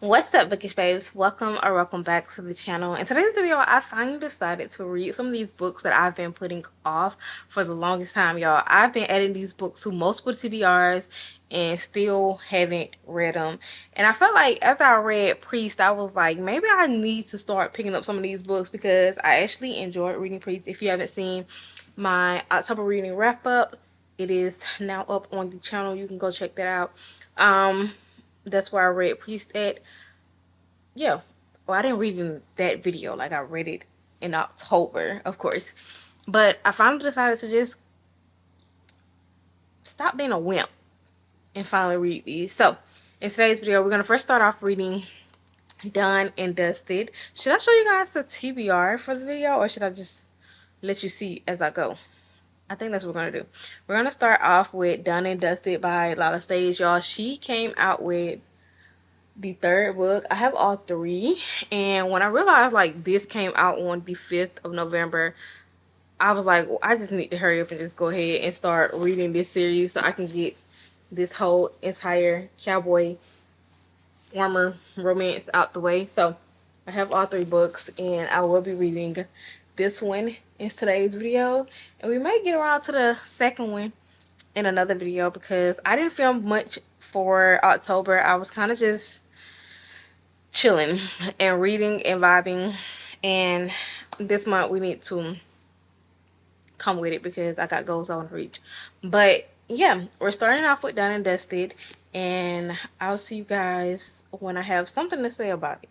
What's up, Bookish babes? Welcome back to the channel. In today's video, I finally decided to read some of these books that I've been putting off for the longest time, y'all. I've been adding these books to multiple TBRs and still haven't read them. And I felt like after I read Priest, I was like, maybe I need to start picking up some of these books because I actually enjoyed reading Priest. If you haven't seen my October reading wrap up, it is now up on the channel. You can go check that out. That's where I read Priest at. Yeah. Well, I didn't read in that video. Like, I read it in October, of course. But I finally decided to just stop being a wimp and finally read these. So, in today's video, we're going to first start off reading Done and Dusted. Should I show you guys the TBR for the video, or should I just let you see as I go? I think that's what we're going to do. We're going to start off with Done and Dusted by Lashay, y'all. She came out with the third book. I have all three, and when I realized like this came out on the 5th of November, I was like, well, I just need to hurry up and just go ahead and start reading this series so I can get this whole entire cowboy armor romance out the way. So I have all three books, and I will be reading this one in today's video, and we may get around to the second one in another video because I didn't film much for October. I was kind of just chilling and reading and vibing, and this month we need to come with it because I got goals I want to reach. But yeah, we're starting off with Done and Dusted, and I'll see you guys when I have something to say about it.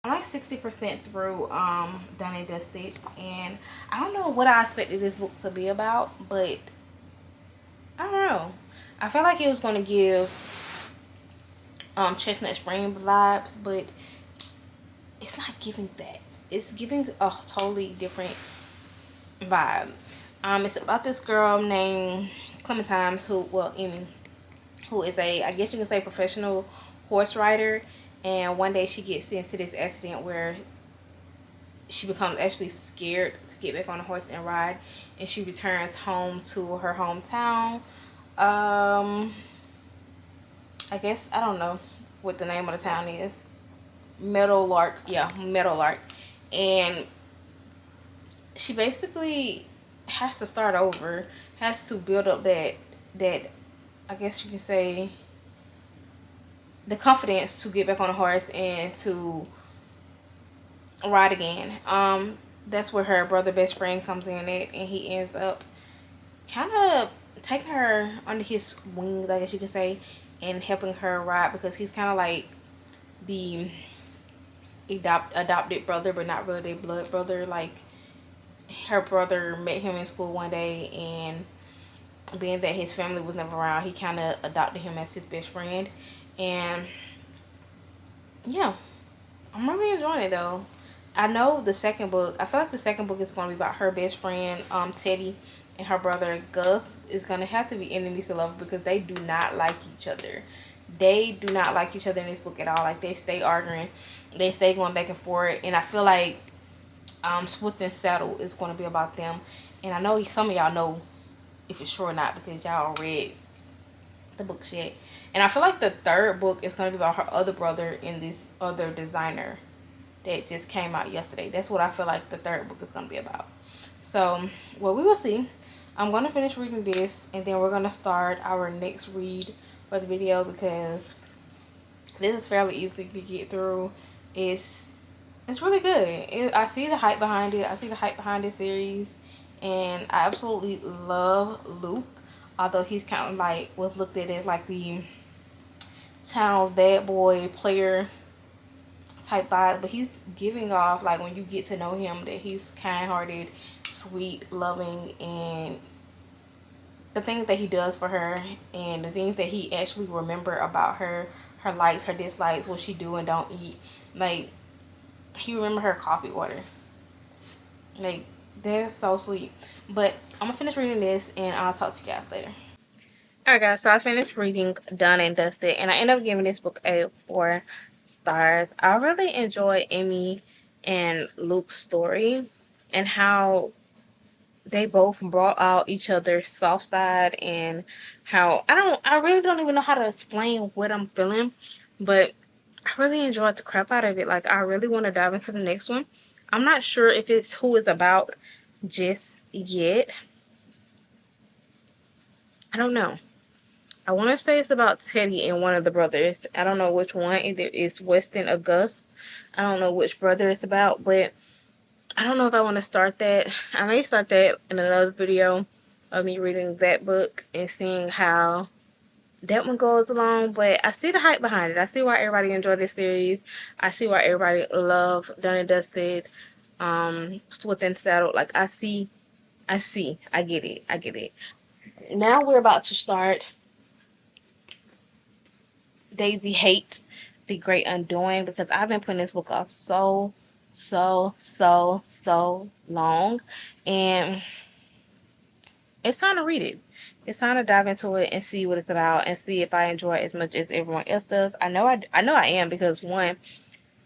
I'm like 60% through Done and Dusted, and I don't know what I expected this book to be about, but I don't know. I felt like it was going to give Chestnut Spring vibes, but it's not giving that. It's giving a totally different vibe. It's about this girl named Clementine, who is a, I guess you can say, professional horse rider. And one day she gets into this accident where she becomes actually scared to get back on a horse and ride, and she returns home to her hometown. I guess, I don't know what the name of the town is. Meadowlark. Yeah, Meadowlark. And she basically has to start over, has to build up that I guess you can say the confidence to get back on a horse and to ride again. That's where her brother best friend comes in at, and he ends up kind of taking her under his wings, I guess you can say, and helping her ride, because he's kind of like the adopted brother, but not really their blood brother. Like, her brother met him in school one day, and being that his family was never around, he kind of adopted him as his best friend. And yeah, I'm really enjoying it though. I know the second book, I feel like the second book is going to be about her best friend Teddy and her brother Gus is going to have to be enemies to lovers, because they do not like each other. They do not like each other in this book at all. Like, they stay arguing, they stay going back and forth, and I feel like Swift and Saddle is going to be about them. And I know some of y'all know if it's true or not, because y'all read the books yet. And I feel like the third book is going to be about her other brother and this other designer. that just came out yesterday. That's what I feel like the third book is going to be about. So, well, we will see. I'm going to finish reading this, and then we're going to start our next read for the video, because this is fairly easy to get through. It's really good. I see the hype behind it. I see the hype behind this series, and I absolutely love Luke. Although he's kind of like was looked at as like the town's bad boy player type vibe, but he's giving off, like, when you get to know him, that he's kind-hearted, sweet, loving, and the things that he does for her and the things that he actually remember about her, her likes, her dislikes, what she do and don't eat, like, he remember her coffee order. Like, that's so sweet. But I'm gonna finish reading this, and I'll talk to you guys later. Alright guys, so I finished reading Done and Dusted, and I ended up giving this book a 4 stars. I really enjoyed Amy and Luke's story, and how they both brought out each other's soft side, and how I really don't even know how to explain what I'm feeling, but I really enjoyed the crap out of it. Like, I really want to dive into the next one. I'm not sure if it's who it's about just yet. I don't know. I want to say it's about Teddy and one of the brothers. I don't know which one. Either it's Weston or Gus. I don't know which brother it's about, but I don't know if I want to start that. I may start that in another video of me reading that book and seeing how that one goes along. But I see the hype behind it. I see why everybody enjoyed this series. I see why everybody loved Done and Dusted, Swift and Saddled. Like, I get it. Now we're about to start Daisy Haites, The Great Undoing, because I've been putting this book off so long, and it's time to read it. It's time to dive into it and see what it's about, and see if I enjoy it as much as everyone else does. I know I am, because one,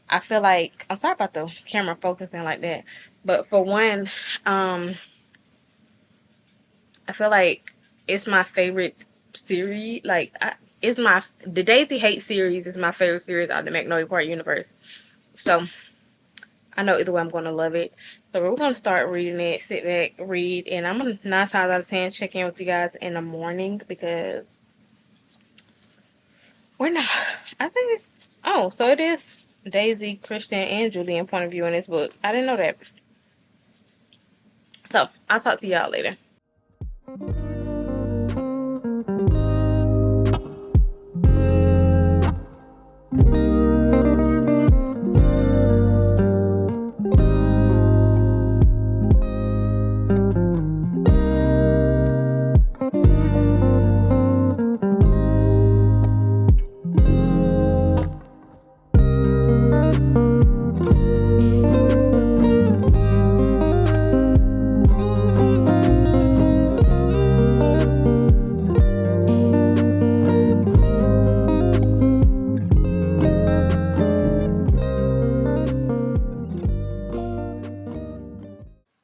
I feel like, I'm sorry about the camera focusing like that, but for one, I feel like it's my favorite series. Like, the Daisy Haites series is my favorite series out of the Magnolia Park universe. So I know either way I'm going to love it. So we're going to start reading it, sit back, read, and I'm going to 9 times out of 10 check in with you guys in the morning, because we're not, I think it's, oh, so it is Daisy, Christian, and Julian point of view in this book. I didn't know that. So I'll talk to y'all later.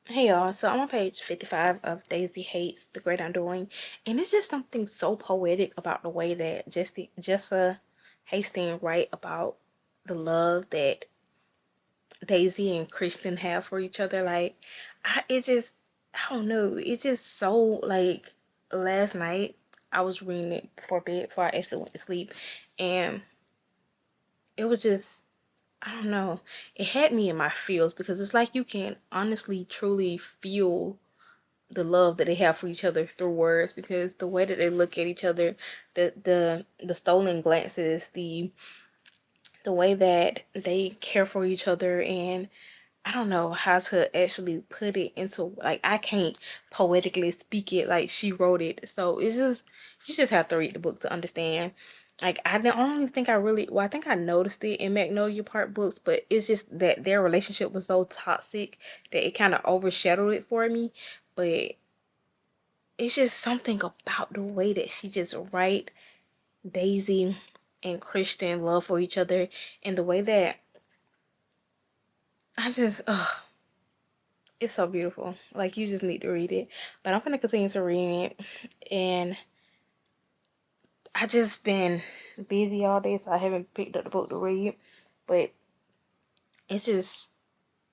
Hey y'all, so I'm on page 55 of Daisy Haites, The Great Undoing, and it's just something so poetic about the way that Jessa Hastings write about the love that Daisy and Christian have for each other. Like, I don't know, it's just so, like, last night I was reading it before bed, before I actually went to sleep, and it was just, I don't know, it had me in my feels, because it's like you can honestly truly feel the love that they have for each other through words, because the way that they look at each other, the stolen glances, the way that they care for each other, and I don't know how to actually put it into, like, I can't poetically speak it like she wrote it. So it's just, you just have to read the book to understand. Like, I don't even think I think I noticed it in Magnolia Park books, but it's just that their relationship was so toxic that it kind of overshadowed it for me. But it's just something about the way that she just write Daisy and Christian love for each other, and the way that I just, it's so beautiful. Like, you just need to read it. But I'm gonna continue to read it, and I just been busy all day, so I haven't picked up the book to read. But It's just,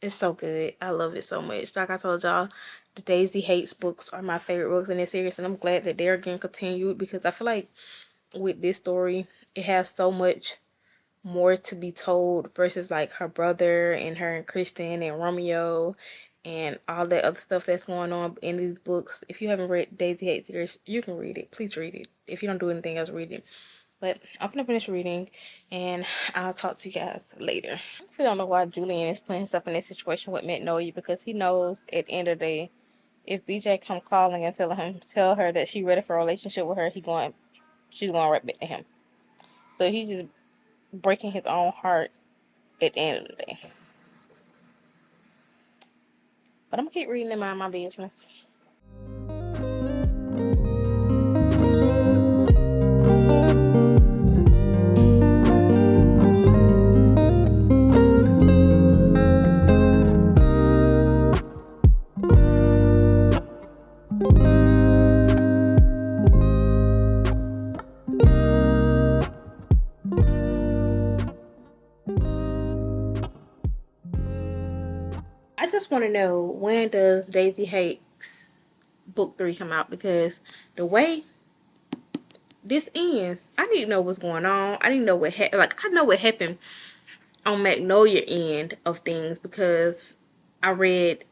it's so good. I love it so much. Like I told y'all, the Daisy Haites books are my favorite books in this series, and I'm glad that they're getting continued because I feel like with this story, it has so much more to be told versus like her brother and her and Christian and Romeo and all that other stuff that's going on in these books. If you haven't read Daisy Haites series, you can read it. Please read it. If you don't do anything else, read it. But I'm gonna finish reading and I'll talk to you guys later. I still don't know why Julian is putting stuff in this situation with Magnolia because he knows at the end of the day, if BJ come calling and tell her that she ready for a relationship with her, she's going right back to him. So he just breaking his own heart at the end of the day. But I'm gonna keep reading and mind my business. I just want to know, when does Daisy Haites book 3 come out? Because the way this ends, I need to know what's going on. I didn't know what happened. Like, I know what happened on Magnolia end of things because I read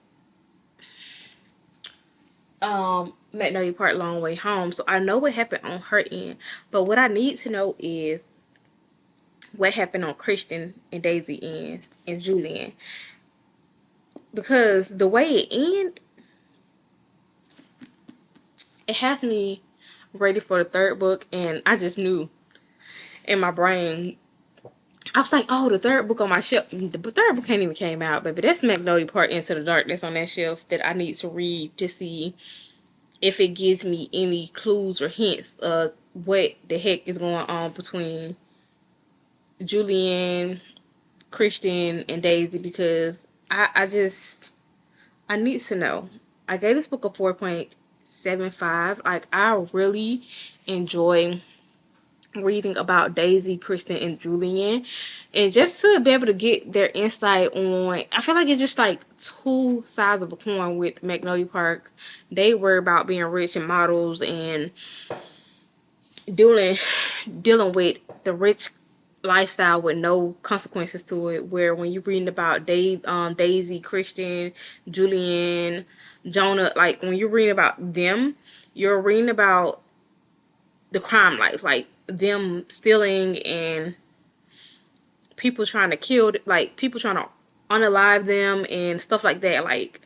Magnolia Part Long Way Home, so I know what happened on her end. But what I need to know is what happened on Christian and Daisy ends and Julian, because the way it ended, it has me ready for the 3rd book, and I just knew in my brain, I was like, oh, the 3rd book on my shelf. The 3rd book ain't even came out, baby. That's Magnolia Part Into the Darkness on that shelf that I need to read to see if it gives me any clues or hints of what the heck is going on between Julian, Christian, and Daisy, because I need to know. I gave this book a 4.75. Like, I really enjoy reading about Daisy, Kristen, and Julian, and just to be able to get their insight on, I feel like it's just like two sides of a coin with Magnolia Parks. They were about being rich and models and dealing with the rich lifestyle with no consequences to it, where when you're reading about Daisy, Christian, Julian, Jonah, like when you're reading about them, you're reading about the crime life, like them stealing and people trying to kill, like people trying to unalive them and stuff like that. Like,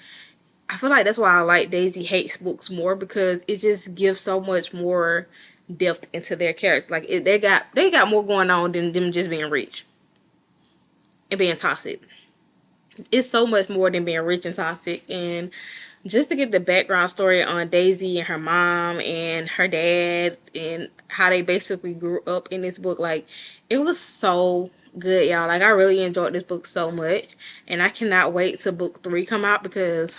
I feel like that's why I like Daisy Haites books more, because it just gives so much more depth into their characters. Like, they got more going on than them just being rich and being toxic. It's so much more than being rich and toxic. And just to get the background story on Daisy and her mom and her dad and how they basically grew up in this book, like, it was so good, y'all. Like, I really enjoyed this book so much, and I cannot wait till book 3 come out because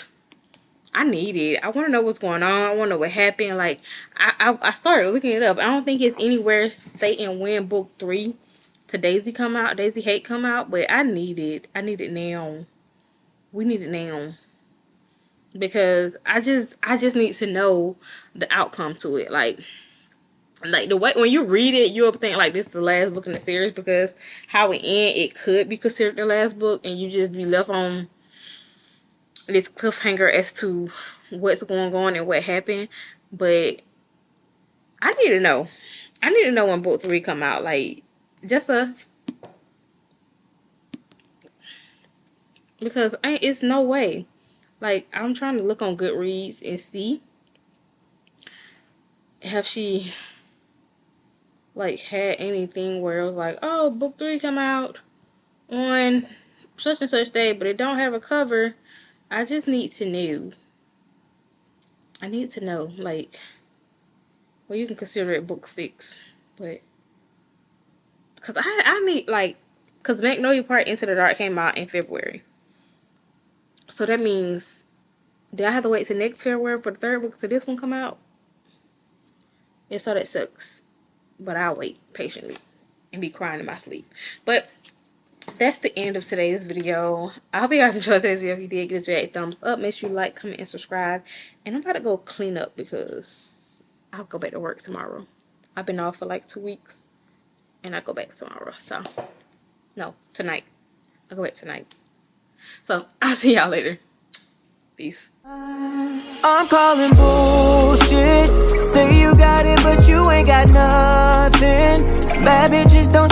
I need it. I want to know what's going on. I want to know what happened. Like, I started looking it up. I don't think it's anywhere stating when book 3 to Daisy come out, Daisy Haites come out, but I need it. I need it now. We need it now, because I just need to know the outcome to it. Like the way when you read it, you'll think like this is the last book in the series, because how it end, it could be considered the last book, and you just be left on this cliffhanger as to what's going on and what happened. But I need to know. I need to know when book 3 come out. Like, Jessa, because it's no way. Like, I'm trying to look on Goodreads and see, have she like had anything where it was like, oh, book 3 come out on such and such day, but it don't have a cover. I just need to know. I need to know, like, well, you can consider it book 6, but because I need, like, because Magnolia Part Into the Dark came out in February, so that means, do I have to wait till next February for the 3rd book to this one come out? If so, that sucks, but I'll wait patiently and be crying in my sleep. But that's the end of today's video. I hope you guys enjoyed today's video. If you did, give it a thumbs up. Make sure you like, comment, and subscribe. And I'm about to go clean up because I'll go back to work tomorrow. I've been off for like 2 weeks and I go back tomorrow. So, no, tonight. I'll go back tonight. So, I'll see y'all later. Peace. I'm calling bullshit. Say you got it, but you ain't got nothing. Bad bitches don't